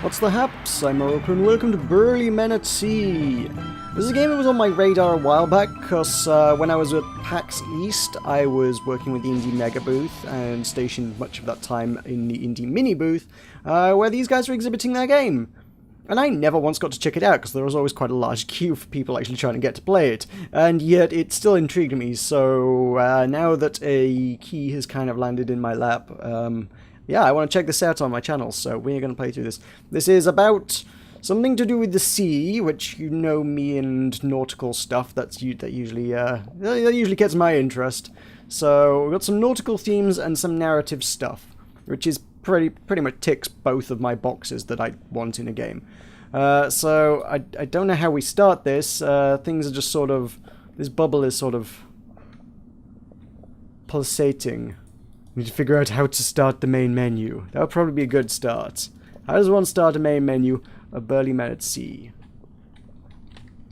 What's the haps? I'm Meroka and welcome to Burly Men at Sea. This is a game that was on my radar a while back because when I was at PAX East, I was working with the Indie Mega booth and stationed much of that time in the Indie Mini booth where these guys were exhibiting their game. And I never once got to check it out because there was always quite a large queue for people actually trying to get to play it. And yet it still intrigued me, so now that a key has kind of landed in my lap, yeah, I want to check this out on my channel, so we're going to play through this. This is about something to do with the sea, which, you know me and nautical stuff, that usually gets my interest. So we've got some nautical themes and some narrative stuff, which is pretty much ticks both of my boxes that I want in a game. So I don't know how we start this. Things are just sort of... This bubble is sort of pulsating. Need to figure out how to start the main menu. That would probably be a good start. How does one start a main menu of Burly Men at Sea?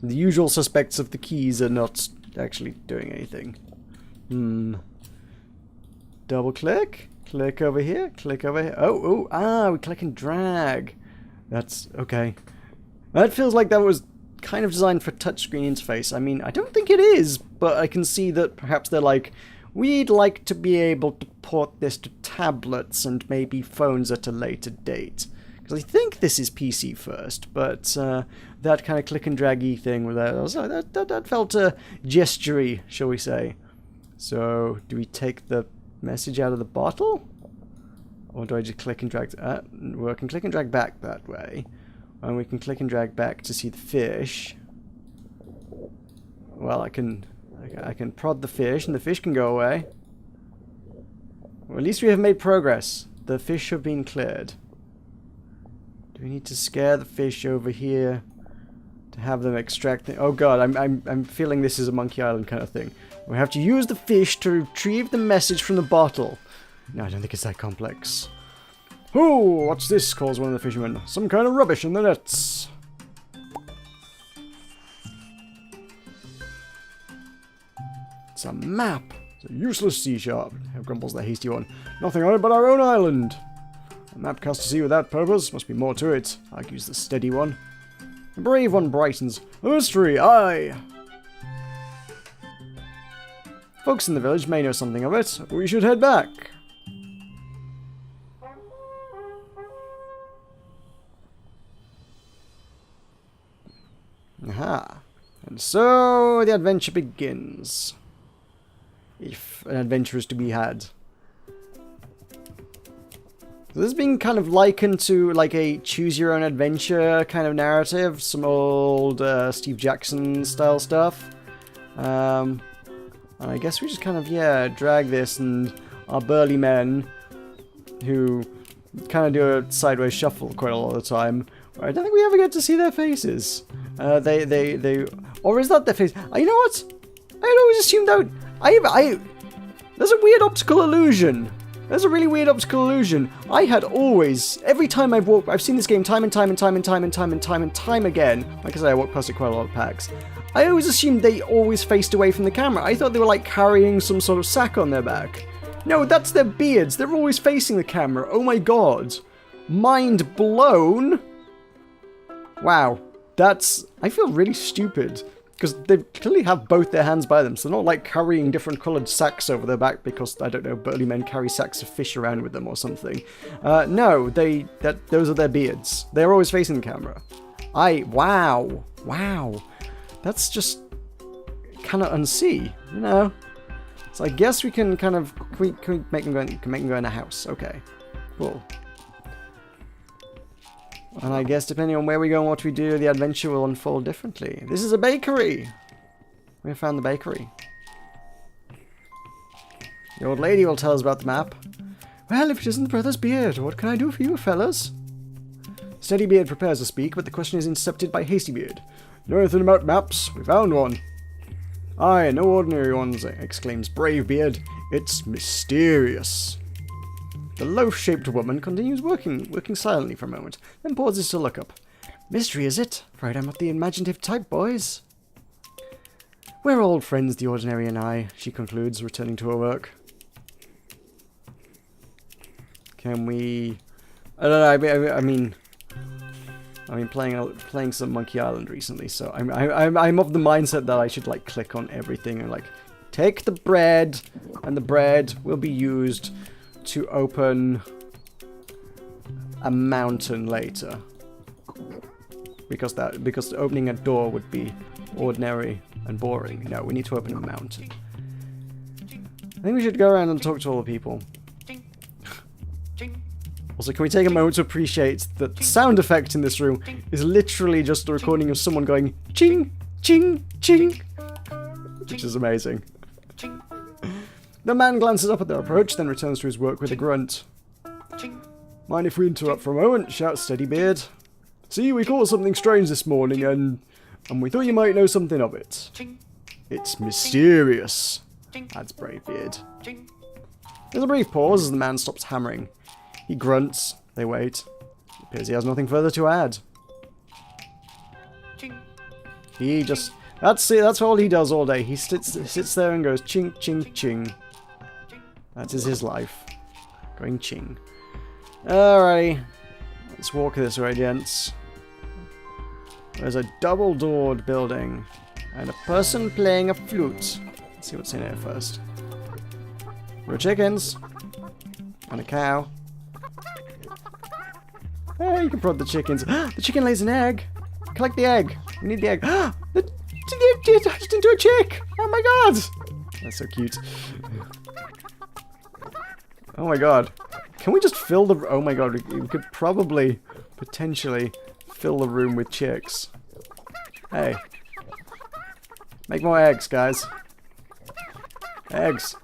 The usual suspects of the keys are not actually doing anything. Double click. Click over here. Click over here. We click and drag. That's okay. That feels like that was kind of designed for touchscreen interface. I mean, I don't think it is, but I can see that perhaps they're like, we'd like to be able to port this to tablets and maybe phones at a later date. Because I think this is PC first, but that kind of click and draggy thing with that felt gestury, shall we say. So, do we take the message out of the bottle? Or do I just click and drag? We can click and drag back that way. And we can click and drag back to see the fish. Well, I can prod the fish, and the fish can go away. Well, at least we have made progress. The fish have been cleared. Do we need to scare the fish over here to have them extract the... Oh god, I'm feeling this is a Monkey Island kind of thing. We have to use the fish to retrieve the message from the bottle. No, I don't think it's that complex. Oh, what's this? Calls one of the fishermen. Some kind of rubbish in the nets. It's a map. It's a useless sea shark, grumbles the hasty one. Nothing on it but our own island. A map cast to sea with that purpose. Must be more to it, argues the steady one. The brave one brightens. A mystery, aye! Folks in the village may know something of it. We should head back. Aha. And so the adventure begins. If an adventure is to be had. So this has been kind of likened to like a choose-your-own-adventure kind of narrative. Some old Steve Jackson style stuff. And I guess we just kind of, yeah, drag this, and our burly men, who kind of do a sideways shuffle quite a lot of the time. I don't think we ever get to see their faces. Or is that their face? You know what? I had always assumed that. There's a weird optical illusion. There's a really weird optical illusion. I had always, every time I've seen this game time and time again. Like I said, I walked past it quite a lot of packs. I always assumed they always faced away from the camera. I thought they were like carrying some sort of sack on their back. No, that's their beards. They're always facing the camera. Oh my god. Mind blown. Wow. I feel really stupid. Because they clearly have both their hands by them, so they're not like carrying different coloured sacks over their back because, I don't know, burly men carry sacks of fish around with them or something. No, those are their beards. They're always facing the camera. Wow. That's just kind of unsee, you know? So I guess we can kind of, can we make them go in the house? Okay, cool. And I guess depending on where we go and what we do, the adventure will unfold differently. This is a bakery! We have found the bakery. The old lady will tell us about the map. Well, if it isn't Brother's Beard, what can I do for you, fellas? Steady Beard prepares to speak, but the question is intercepted by Hasty Beard. Know anything about maps? We found one. Aye, no ordinary ones, exclaims Brave Beard. It's mysterious. The loaf-shaped woman continues working silently for a moment, then pauses to look up. Mystery, is it? Afraid I'm not the imaginative type, boys. We're old friends, the Ordinary and I, she concludes, returning to her work. Can we... I don't know, I mean... I mean, playing some Monkey Island recently, so I'm of the mindset that I should like click on everything and like take the bread, and the bread will be used to open a mountain later. Because opening a door would be ordinary and boring. No, we need to open a mountain. I think we should go around and talk to all the people. Also, can we take a moment to appreciate that the sound effect in this room is literally just a recording of someone going ching, ching, ching, which is amazing. The man glances up at their approach, then returns to his work with a grunt. Mind if we interrupt for a moment? Shouts Steadybeard. See, we caught something strange this morning, and we thought you might know something of it. It's mysterious, adds Bravebeard. There's a brief pause as the man stops hammering. He grunts. They wait. It appears he has nothing further to add. He just... That's it. That's all he does all day. He sits there and goes ching, ching, ching. That is his life. Going ching. Alrighty. Let's walk this way, gents. There's a double-doored building. And a person playing a flute. Let's see what's in here first. There are chickens. And a cow. Hey, you can prod the chickens. The chicken lays an egg. Collect the egg. We need the egg. It hatched into a chick. Oh my god. That's so cute. Oh my god. Can we just fill the... Oh my god, we could probably, potentially, fill the room with chicks. Hey. Make more eggs, guys. Eggs.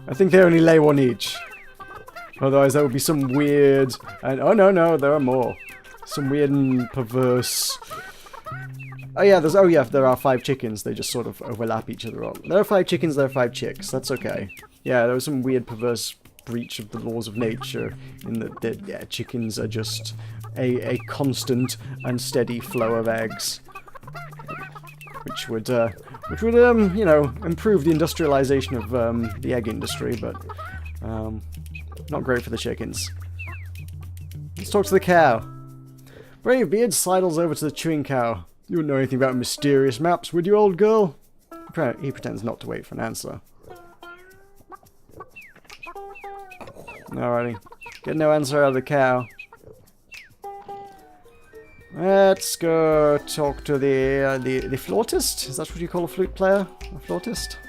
I think they only lay one each. Otherwise that would be some weird... And oh no, there are more. Some weird and perverse... Oh yeah, there are 5 chickens. They just sort of overlap each other. There are 5 chickens, there are 5 chicks. That's okay. Yeah, there was some weird perverse breach of the laws of nature in that chickens are just a constant and steady flow of eggs. Which would you know, improve the industrialization of the egg industry, but not great for the chickens. Let's talk to the cow. Bravebeard sidles over to the chewing cow. You wouldn't know anything about mysterious maps, would you, old girl? He pretends not to wait for an answer. Alrighty. Get no answer out of the cow. Let's go talk to the flautist. Is that what you call a flute player? A flautist?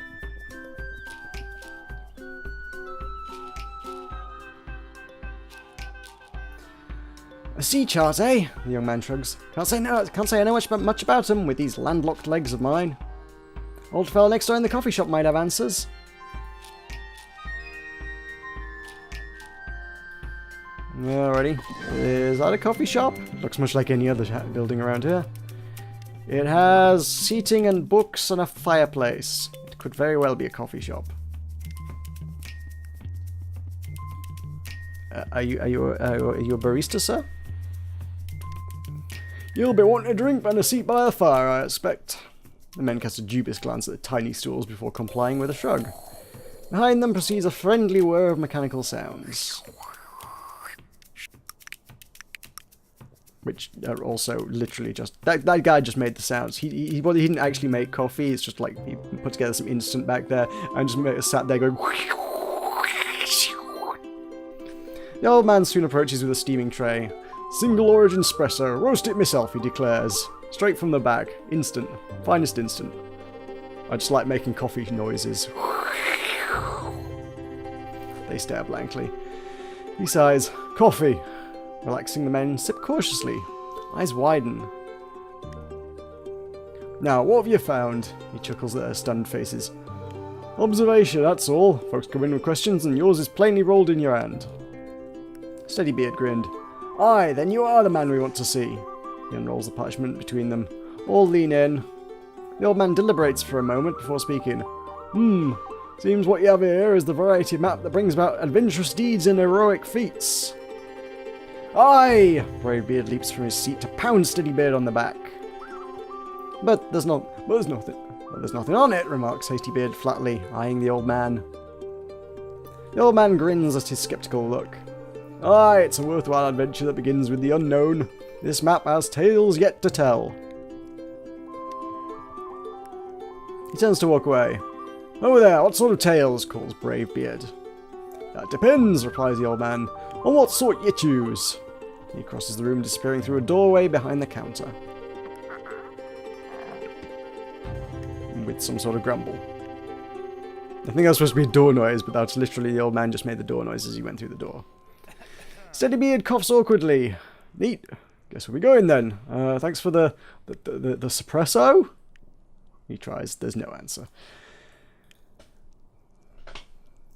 A sea chart, eh? The young man shrugs. Can't say I know much about him with these landlocked legs of mine. Old fellow next door in the coffee shop might have answers. Alrighty. Is that a coffee shop? Looks much like any other building around here. It has seating and books and a fireplace. It could very well be a coffee shop. Are you a barista, sir? You'll be wanting a drink and a seat by the fire, I expect. The men cast a dubious glance at the tiny stools before complying with a shrug. Behind them proceeds a friendly whir of mechanical sounds. Which are also literally just... That guy just made the sounds. He didn't actually make coffee, it's just like he put together some instant back there and just sat there going... The old man soon approaches with a steaming tray. Single origin espresso, roast it myself, he declares. Straight from the bag. Instant. Finest instant. I just like making coffee noises. They stare blankly. He sighs. Coffee. Relaxing the men, sip cautiously. Eyes widen. Now, what have you found? He chuckles at their stunned faces. Observation, that's all. Folks come in with questions and yours is plainly rolled in your hand. Steadybeard grinned. Aye, then you are the man we want to see. He unrolls the parchment between them. All lean in. The old man deliberates for a moment before speaking. Seems what you have here is the variety map that brings about adventurous deeds and heroic feats. Aye! Bravebeard leaps from his seat to pound Steadybeard on the back. But there's nothing on it, remarks Hastybeard flatly, eyeing the old man. The old man grins at his skeptical look. Aye, it's a worthwhile adventure that begins with the unknown. This map has tales yet to tell. He turns to walk away. "Oh there, what sort of tales?" calls Bravebeard. "That depends," replies the old man, "on what sort you choose." He crosses the room, disappearing through a doorway behind the counter. With some sort of grumble. I think that was supposed to be a door noise, but that's literally the old man just made the door noise as he went through the door. Steadybeard coughs awkwardly. "Neat. Guess we'll be going then. Thanks for the suppresso?" He tries. There's no answer.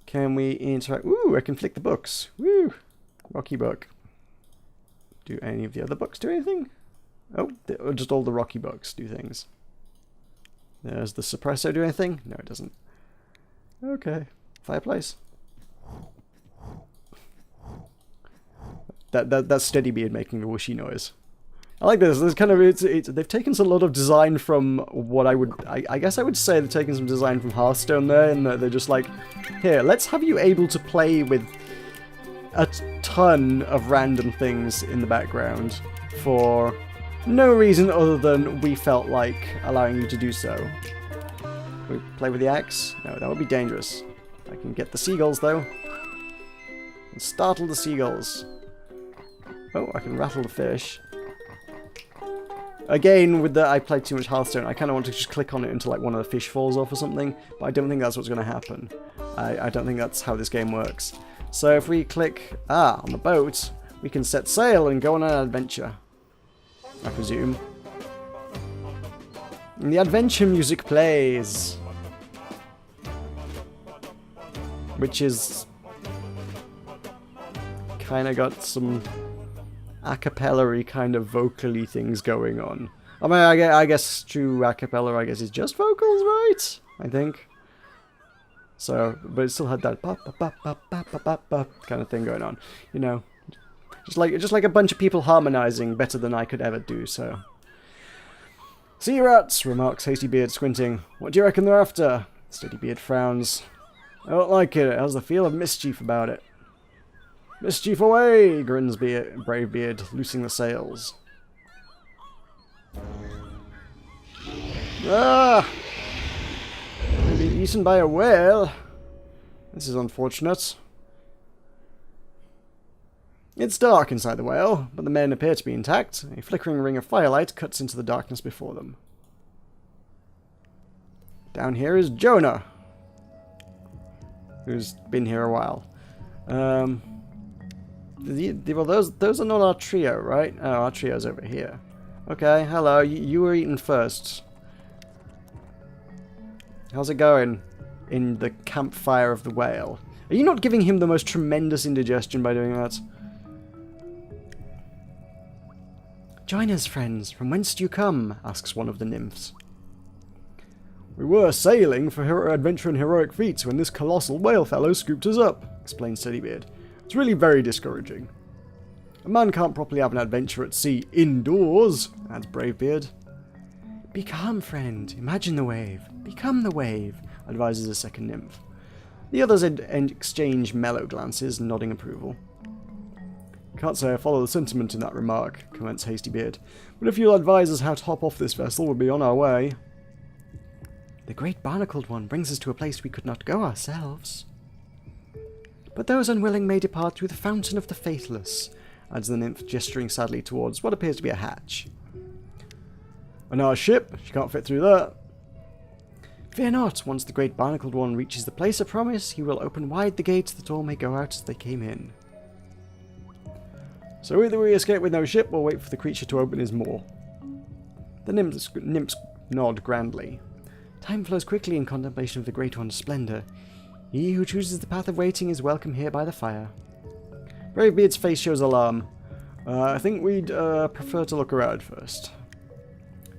Can we interact? Ooh, I can flick the books. Woo! Rocky book. Do any of the other books do anything? Oh, just all the Rocky books do things. Does the suppresso do anything? No, it doesn't. Okay. Fireplace. That's Steadybeard making the whooshy noise. I like this. There's kind of they've taken a lot of design from what I guess I would say they've taken some design from Hearthstone there, and they're just like, here, let's have you able to play with a ton of random things in the background for no reason other than we felt like allowing you to do so. Can we play with the axe? No, that would be dangerous. I can get the seagulls though. And startle the seagulls. Oh, I can rattle the fish. Again, with the I played too much Hearthstone, I kind of want to just click on it until like one of the fish falls off or something, but I don't think that's what's going to happen. I don't think that's how this game works. So if we click on the boat, we can set sail and go on an adventure, I presume. And the adventure music plays, which is kind of got some a cappella-y kind of vocally things going on. I mean, I guess true a cappella, I guess, is just vocals, right? I think. So, but it still had that ba ba ba ba ba ba ba ba kind of thing going on, you know, just like a bunch of people harmonizing better than I could ever do. So, "See you rats," remarks Hastybeard, squinting. "What do you reckon they're after?" Steadybeard frowns. "I don't like it. It has the feel of mischief about it." "Mischief away," grins Bravebeard, loosing the sails. "Ah! Be eaten by a whale. This is unfortunate." It's dark inside the whale, but the men appear to be intact. A flickering ring of firelight cuts into the darkness before them. Down here is Jonah, who's been here a while. Well, those are not our trio, right? Oh, our trio's over here. Okay, hello. You were eaten first. How's it going in the campfire of the whale? Are you not giving him the most tremendous indigestion by doing that? "Join us, friends. From whence do you come?" asks one of the nymphs. "We were sailing for adventure and heroic feats when this colossal whale fellow scooped us up," explains Steadybeard. "It's really very discouraging. A man can't properly have an adventure at sea indoors," adds Bravebeard. "Be calm, friend. Imagine the wave. Become the wave," advises a second nymph. The others exchange mellow glances, nodding approval. "Can't say I follow the sentiment in that remark," comments Hastybeard, "but if you'll advise us how to hop off this vessel, we'll be on our way." "The great barnacled one brings us to a place we could not go ourselves. But those unwilling may depart through the fountain of the faithless," adds the nymph, gesturing sadly towards what appears to be a hatch. "On our ship? She can't fit through that." "Fear not. Once the great barnacled one reaches the place of promise, he will open wide the gates that all may go out as they came in." "So either we escape with no ship or wait for the creature to open his maw." The nymphs nod grandly. "Time flows quickly in contemplation of the Great One's splendor. He who chooses the path of waiting is welcome here by the fire." Bravebeard's face shows alarm. "I think we'd prefer to look around first."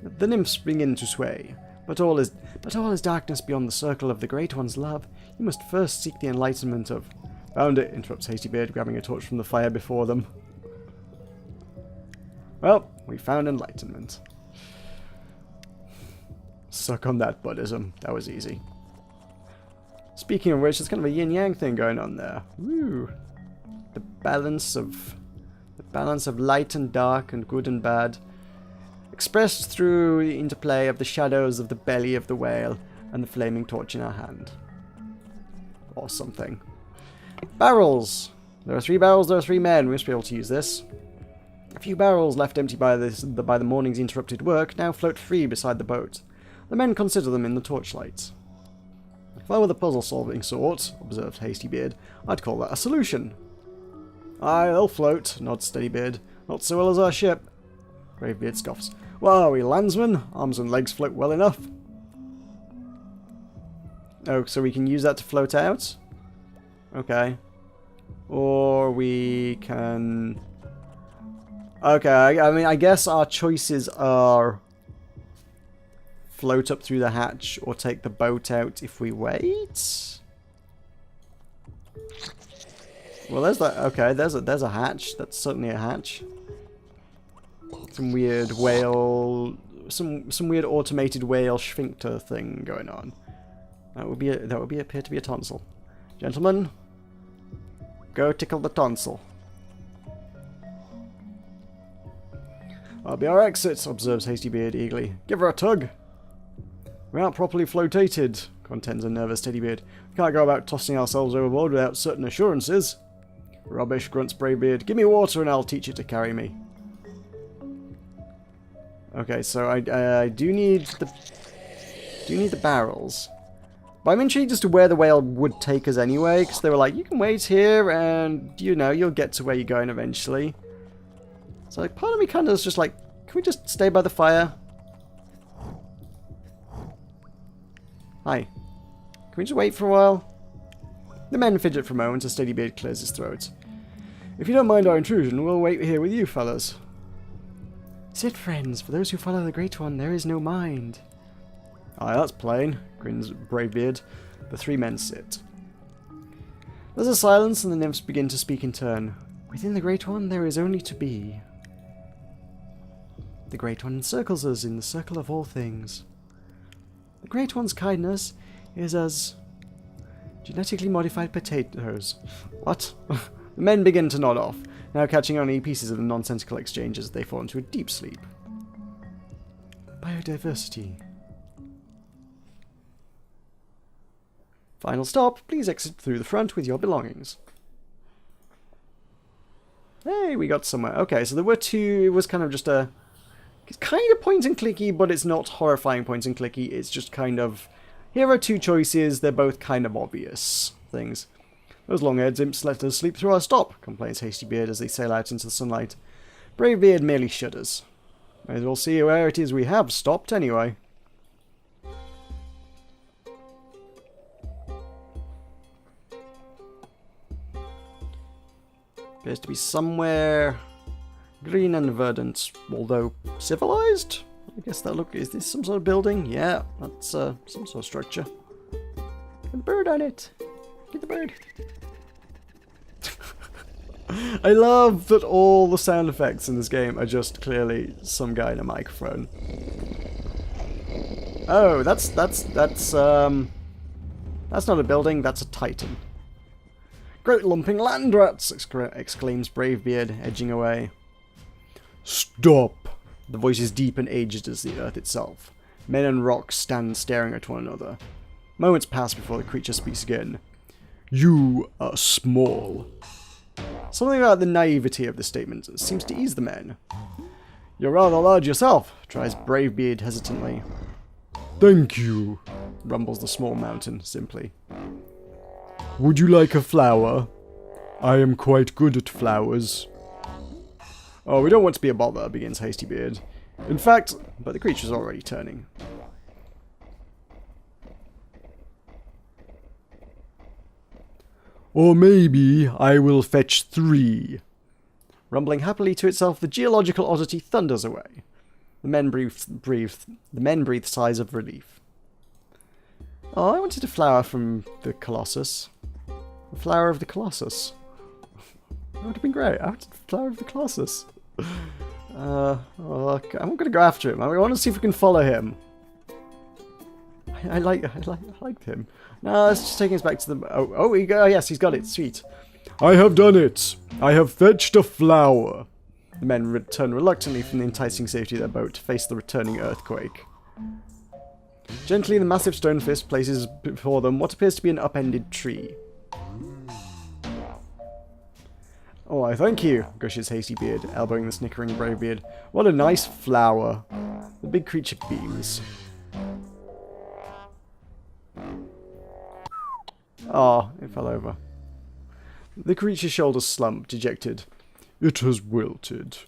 The nymphs begin to sway. But all is darkness beyond the circle of the Great One's love. You must first seek the enlightenment of... "Found it," interrupts Hastybeard, grabbing a torch from the fire before them. "Well, we found enlightenment. Suck on that, Buddhism. That was easy." Speaking of which, there's kind of a yin-yang thing going on there. Woo. the balance of light and dark and good and bad, expressed through the interplay of the shadows of the belly of the whale and the flaming torch in our hand. Or something. Barrels! There are 3 barrels, there are 3 men. We must be able to use this. A few barrels left empty by the morning's interrupted work now float free beside the boat. The men consider them in the torchlight. If I were the puzzle-solving sort, observed Hastybeard, I'd call that a solution. Aye, they'll float, nods Steadybeard. Not so well as our ship. Bravebeard scoffs. What are we, landsmen? Arms and legs float well enough. Oh, so we can use that to float out? Okay. Or we can... Okay, I mean, I guess our choices are... float up through the hatch or take the boat out if we wait? Well, there's that. Okay, there's a hatch. That's certainly a hatch. Some weird whale... Some weird automated whale sphincter thing going on. That would appear to be a tonsil. Gentlemen, go tickle the tonsil. That'll be our exit, observes Hastybeard eagerly. Give her a tug. We aren't properly flotated, contends a nervous Steadybeard. We can't go about tossing ourselves overboard without certain assurances. Rubbish, grunts Bravebeard. Give me water and I'll teach it to carry me. Okay, so I do need the barrels. But I'm intrigued as to where the whale would take us anyway, because they were like, you can wait here and, you know, you'll get to where you're going eventually. So like, part of me kind of is just like, can we just stay by the fire? Hi. Can we just wait for a while? The men fidget for a moment as Steadybeard clears his throat. If you don't mind our intrusion, we'll wait here with you fellas. Sit, friends. For those who follow the Great One, there is no mind. Aye, that's plain, grins Bravebeard. The 3 men sit. There's a silence and the nymphs begin to speak in turn. Within the Great One, there is only to be. The Great One encircles us in the circle of all things. The Great One's kindness is as genetically modified potatoes. What? The men begin to nod off, now catching only pieces of the nonsensical exchanges as they fall into a deep sleep. Biodiversity. Final stop. Please exit through the front with your belongings. Hey, we got somewhere. Okay, so there were 2. It was kind of just a... It's kind of point and clicky, but it's not horrifying point and clicky. It's just kind of... Here are 2 choices. They're both kind of obvious things. Those long-haired imps let us sleep through our stop, complains Hastybeard as they sail out into the sunlight. Bravebeard merely shudders. May as well see where it is we have stopped anyway. Appears to be somewhere green and verdant, although civilized? I guess that look... Is this some sort of building? Yeah, that's some sort of structure. Get the bird on it. Get the bird. I love that all the sound effects in this game are just clearly some guy in a microphone. Oh, that's not a building, that's a titan. Great lumping land rats! Exclaims Bravebeard, edging away. Stop! The voice is deep and aged as the earth itself. Men and rocks stand staring at one another. Moments pass before the creature speaks again. You are small. Something about the naivety of the statement seems to ease the men. You're rather large yourself, tries Bravebeard hesitantly. Thank you, rumbles the small mountain simply. Would you like a flower? I am quite good at flowers. Oh, we don't want to be a bother, begins Hastybeard. In fact, but the creature's already turning. Or maybe I will fetch 3. Rumbling happily to itself, the geological oddity thunders away. The men breathe sighs of relief. Oh, I wanted a flower from the Colossus. The flower of the Colossus. That would have been great. I wanted the flower of the Colossus. Okay. I'm going to go after him. I want to see if we can follow him. I like him. No, it's just taking us back to the... Oh, yes, he's got it. Sweet. I have done it. I have fetched a flower. The men return reluctantly from the enticing safety of their boat to face the returning earthquake. Gently, the massive stone fist places before them what appears to be an upended tree. "Oh, I thank you," gushes Hastybeard, elbowing the snickering Bravebeard. "What a nice flower." The big creature beams. Ah, it fell over. The creature's shoulders slump, dejected. "It has wilted."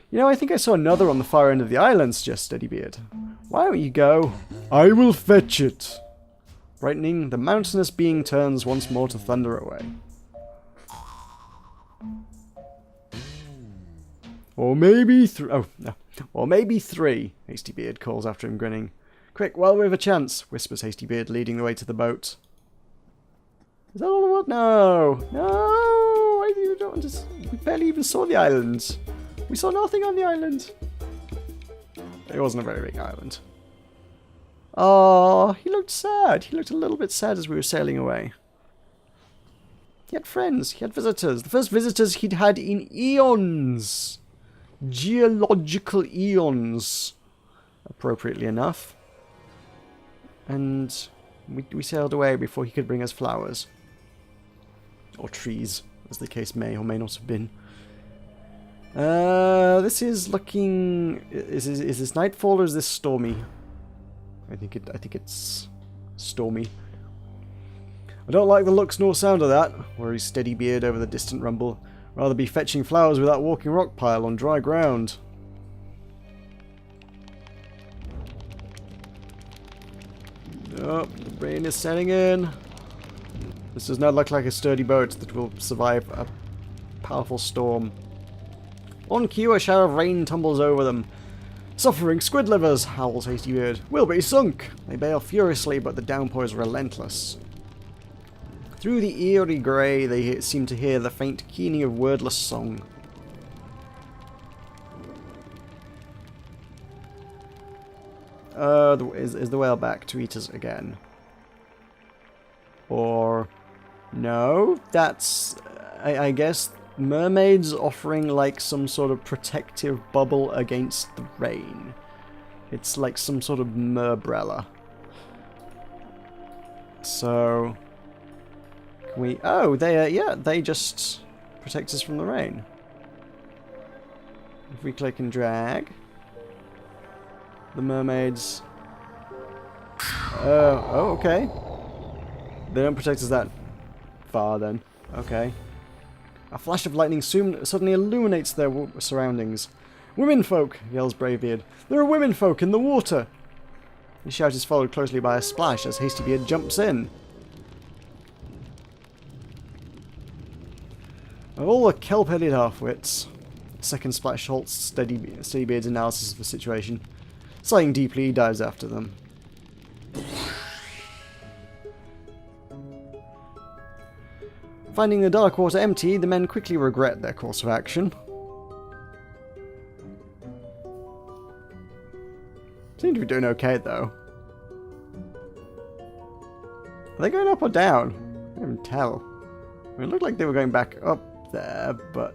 "You know, I think I saw another on the far end of the island," suggests Steadybeard. "Why don't you go?" "I will fetch it." Brightening, the mountainous being turns once more to thunder away. Or maybe Oh, no. "Or maybe three," Hastybeard calls after him, grinning. "Quick, while we have a chance," whispers Hastybeard, leading the way to the boat. Is that all the world? No! No! I don't want to... We barely even saw the island. We saw nothing on the island. It wasn't a very big island. Oh, he looked sad. He looked a little bit sad as we were sailing away. He had friends. He had visitors. The first visitors he'd had in eons. Geological eons. Appropriately enough. And we sailed away before he could bring us flowers. Or trees, as the case may or may not have been. This is looking... Is this nightfall or is this stormy? I think it's stormy. "I don't like the looks nor sound of that," worries Steadybeard over the distant rumble. "Rather be fetching flowers with that walking rock pile on dry ground." Oh, the rain is setting in. This does not look like a sturdy boat that will survive a powerful storm. On cue, a shower of rain tumbles over them. "Suffering squid livers," howls Hastybeard. "We'll be sunk." They bail furiously, but the downpour is relentless. Through the eerie grey, they seem to hear the faint keening of wordless song. Is the whale back to eat us again? Or... no? That's... I guess mermaids offering like some sort of protective bubble against the rain. It's like some sort of merbrella. So... can we... oh, they just protect us from the rain. If we click and drag... the mermaids... oh, okay. They don't protect us that far then. Okay. A flash of lightning suddenly illuminates their surroundings. "Womenfolk!" yells Bravebeard. "There are womenfolk in the water!" The shout is followed closely by a splash as Hastybeard jumps in. Of all the kelp-headed half-wits, the second splash halts Steadybeard's analysis of the situation. Sighing deeply, he dives after them. Finding the dark water empty, the men quickly regret their course of action. Seem to be doing okay, though. Are they going up or down? I can't even tell. I mean, it looked like they were going back up there, but...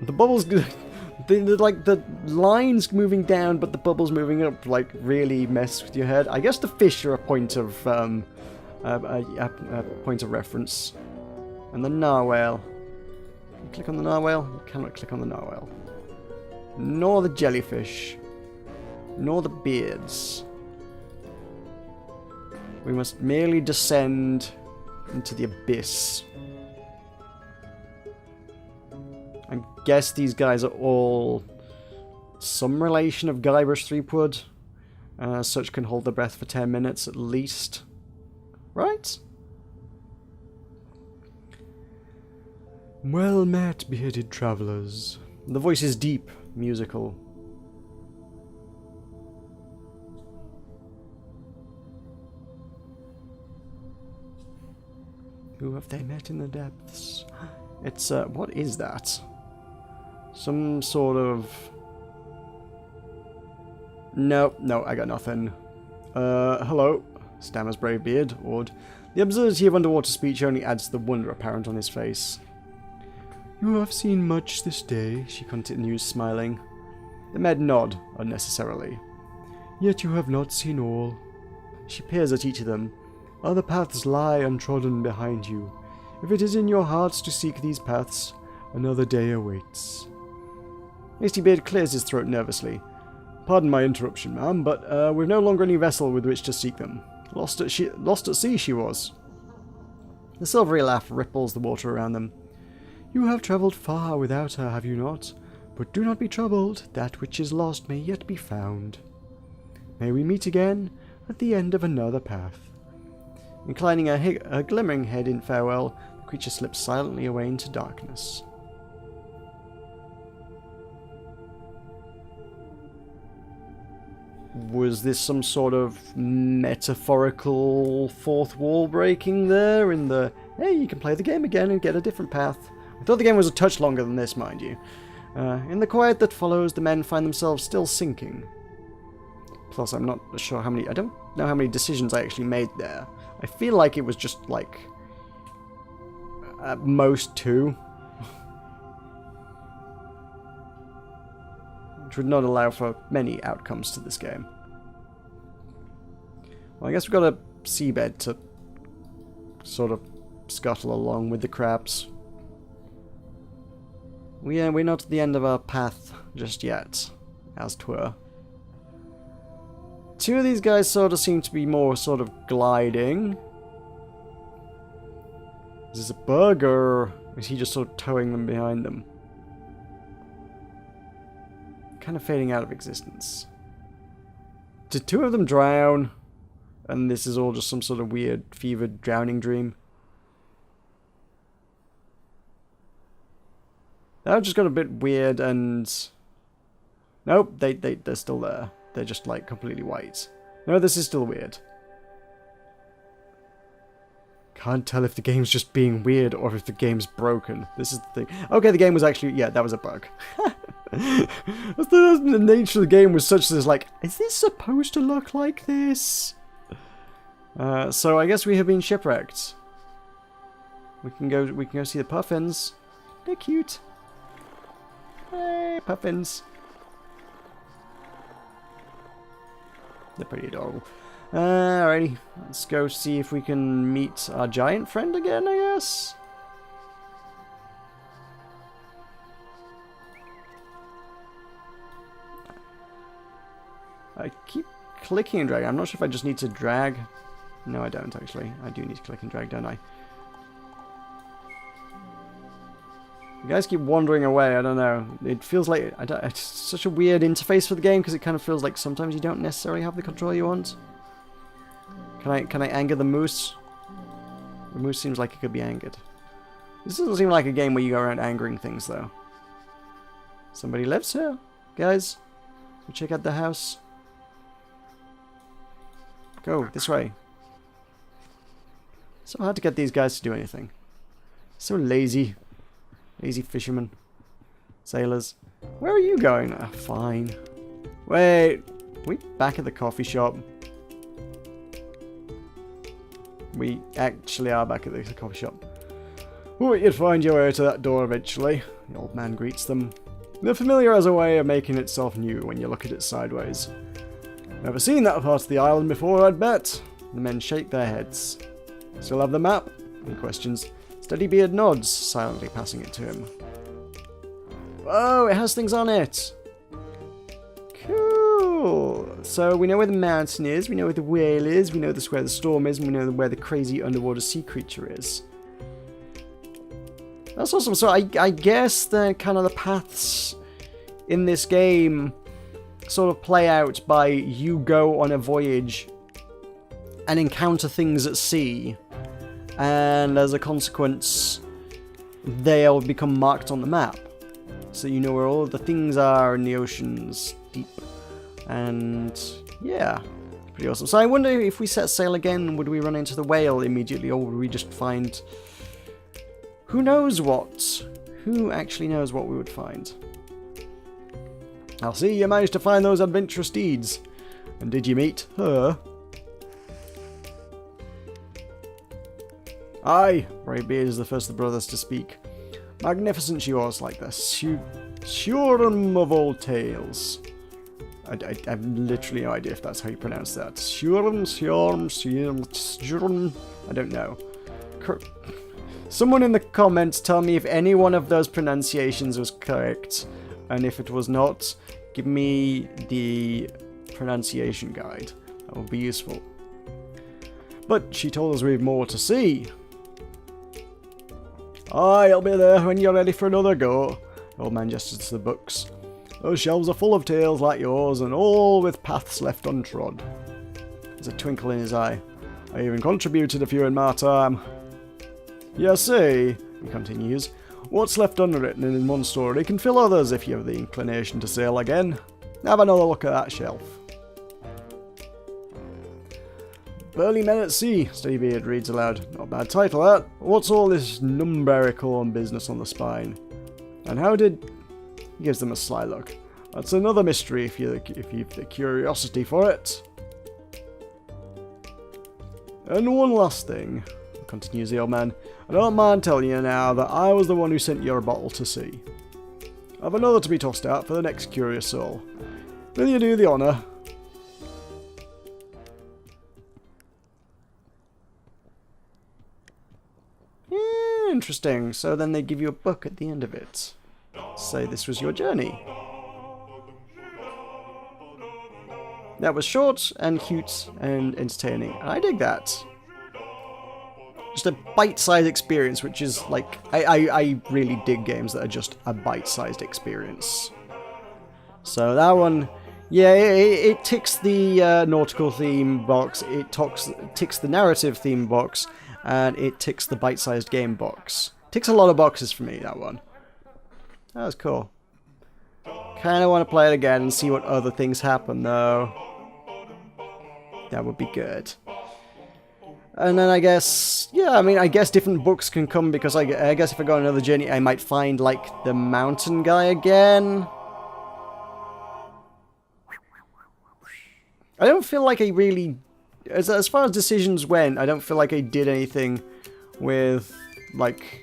the bubbles... like, the lines moving down, but the bubbles moving up, like, really mess with your head. I guess the fish are a point of, a point of reference. And the narwhal. Can you click on the narwhal? You cannot click on the narwhal. Nor the jellyfish. Nor the beards. We must merely descend into the abyss. I guess these guys are all some relation of Guybrush Threepwood. Such can hold their breath for 10 minutes at least. Right? "Well met, bearded travellers." The voice is deep, musical. Who have they met in the depths? It's, what is that? Some sort of... No, I got nothing. Hello, stammers Bravebeard, awed. The absurdity of underwater speech only adds to the wonder apparent on his face. You have seen much this day, She continues, smiling. The men nod, unnecessarily. yet you have not seen all. She peers at each of them. Other paths lie untrodden behind you. If it is in your hearts to seek these paths, another day awaits. Mistybeard clears his throat nervously. Pardon my interruption, ma'am, but we've no longer any vessel with which to seek them. Lost at sea she was. The silvery laugh ripples the water around them. You have travelled far without her, have you not? But do not be troubled, that which is lost may yet be found. May we meet again at the end of another path. Inclining her glimmering head in farewell, the creature slips silently away into darkness. Was this some sort of metaphorical fourth wall breaking there in the, hey, you can play the game again and get a different path? I thought the game was a touch longer than this, mind you. In the quiet that follows, the men find themselves still sinking. Plus, I'm not sure how many, I don't know how many decisions I actually made there. I feel like it was just, like, at most 2. Which would not allow for many outcomes to this game. Well, I guess we've got a seabed to sort of scuttle along with the crabs. We're not at the end of our path just yet, as 'twere. 2 of these guys sort of seem to be more sort of gliding. Is this a bug, or is he just sort of towing them behind them? Kind of fading out of existence. Did 2 of them drown? And this is all just some sort of weird, fevered drowning dream? That just got a bit weird and... Nope, they're still there. They're just, like, completely white. No, this is still weird. Can't tell if the game's just being weird or if the game's broken. This is the thing. Okay, the game was actually... Yeah, that was a bug. The nature of the game was such that it's like, is this supposed to look like this? So I guess we have been shipwrecked. We can go see the puffins. They're cute. Hey, puffins. They're pretty adorable. Alrighty, let's go see if we can meet our giant friend again, I guess. I keep clicking and dragging. I'm not sure if I just need to drag. No, I don't actually. I do need to click and drag, don't I? You guys keep wandering away, I don't know. It feels like... it's such a weird interface for the game because it kind of feels like sometimes you don't necessarily have the control you want. Can I anger the moose? The moose seems like it could be angered. This doesn't seem like a game where you go around angering things, though. Somebody lives here, guys. Go check out the house. Go, this way. So hard to get these guys to do anything. So lazy. Lazy fishermen. Sailors. Where are you going? Oh, fine. Wait. Are we back at the coffee shop? We actually are back at the coffee shop. Oh, you'd find your way to that door eventually. The old man greets them. The familiar has a way of making itself new when you look at it sideways. Never seen that part of the island before, I'd bet. The men shake their heads. Still have the map? He questions. Steadybeard nods, silently passing it to him. Oh, it has things on it! Cool! So we know where the mountain is, we know where the whale is, we know where the storm is, and we know where the crazy underwater sea creature is. That's awesome. So I guess the kind of the paths in this game sort of play out by you go on a voyage and encounter things at sea, and as a consequence they'll become marked on the map, so you know where all of the things are in the oceans deep. And yeah, pretty awesome. So I wonder if we set sail again, would we run into the whale immediately, or would we just find who knows what? Who actually knows what we would find? I'll see you managed to find those adventurous deeds. And did you meet her? Aye, Greybeard is the first of the brothers to speak. Magnificent she was, like the Shurim of old tales. I have literally no idea if that's how you pronounce that. Shurim. I don't know. Someone in the comments tell me if any one of those pronunciations was correct, and if it was not, give me the pronunciation guide. That would be useful. But she told us we have more to see. Aye, I'll be there when you're ready for another go. The old man gestures to the books. Those shelves are full of tales like yours, and all with paths left untrod. There's a twinkle in his eye. I even contributed a few in my time. You see, he continues, what's left unwritten in one story can fill others if you have the inclination to sail again. Have another look at that shelf. Burly Men at Sea, Steadybeard reads aloud. Not a bad title, that. What's all this numerical business on the spine? And how did... He gives them a sly look. That's another mystery if you've the curiosity for it. And one last thing, continues the old man. I don't mind telling you now that I was the one who sent your bottle to sea. I've another to be tossed out for the next curious soul. Will you do the honour? Interesting. So then they give you a book at the end of it. Say this was your journey. That was short and cute and entertaining. I dig that. Just a bite-sized experience, which is like... I really dig games that are just a bite-sized experience. So that one... Yeah, it ticks the nautical theme box, it ticks the narrative theme box, and it ticks the bite-sized game box. Ticks a lot of boxes for me, that one. That was cool. Kind of want to play it again and see what other things happen, though. That would be good. And then I guess... Yeah, I mean, I guess different books can come because I guess if I go on another journey, I might find, like, the mountain guy again. I don't feel like I really... As far as decisions went, I don't feel like I did anything with, like...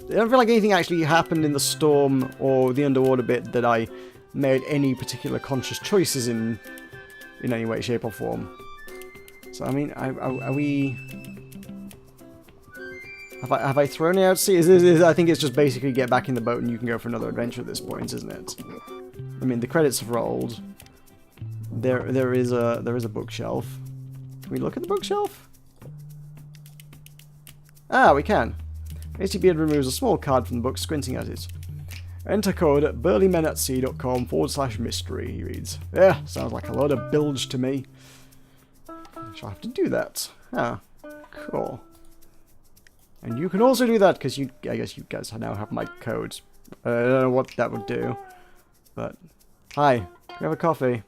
I don't feel like anything actually happened in the storm or the underwater bit that I made any particular conscious choices in any way, shape or form. So, I mean, are we... Have I thrown it out to sea? I think it's just basically get back in the boat and you can go for another adventure at this point, isn't it? I mean, the credits have rolled. There is a bookshelf. Can we look at the bookshelf? Ah, we can. Beard removes a small card from the book, squinting at it. Enter code at burlymenatsea.com/mystery, he reads. Yeah, sounds like a lot of bilge to me. Shall have to do that. Ah, cool. And you can also do that, because I guess you guys now have my code. I don't know what that would do. But, hi, can we have a coffee?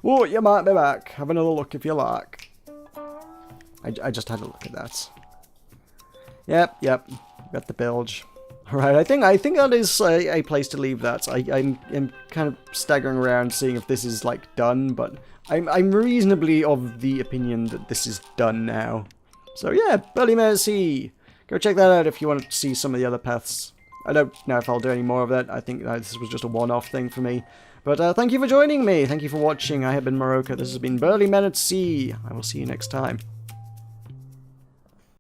Oh, you might be back. Have another look if you like. I just had a look at that. Yep. Got the bilge. Alright, I think that is a place to leave that. I'm kind of staggering around seeing if this is, like, done, but I'm reasonably of the opinion that this is done now. So yeah, Burly Men At Sea. Go check that out if you want to see some of the other paths. I don't know if I'll do any more of that. I think this was just a one-off thing for me. But thank you for joining me. Thank you for watching. I have been Meroka. This has been Burly Men At Sea. I will see you next time.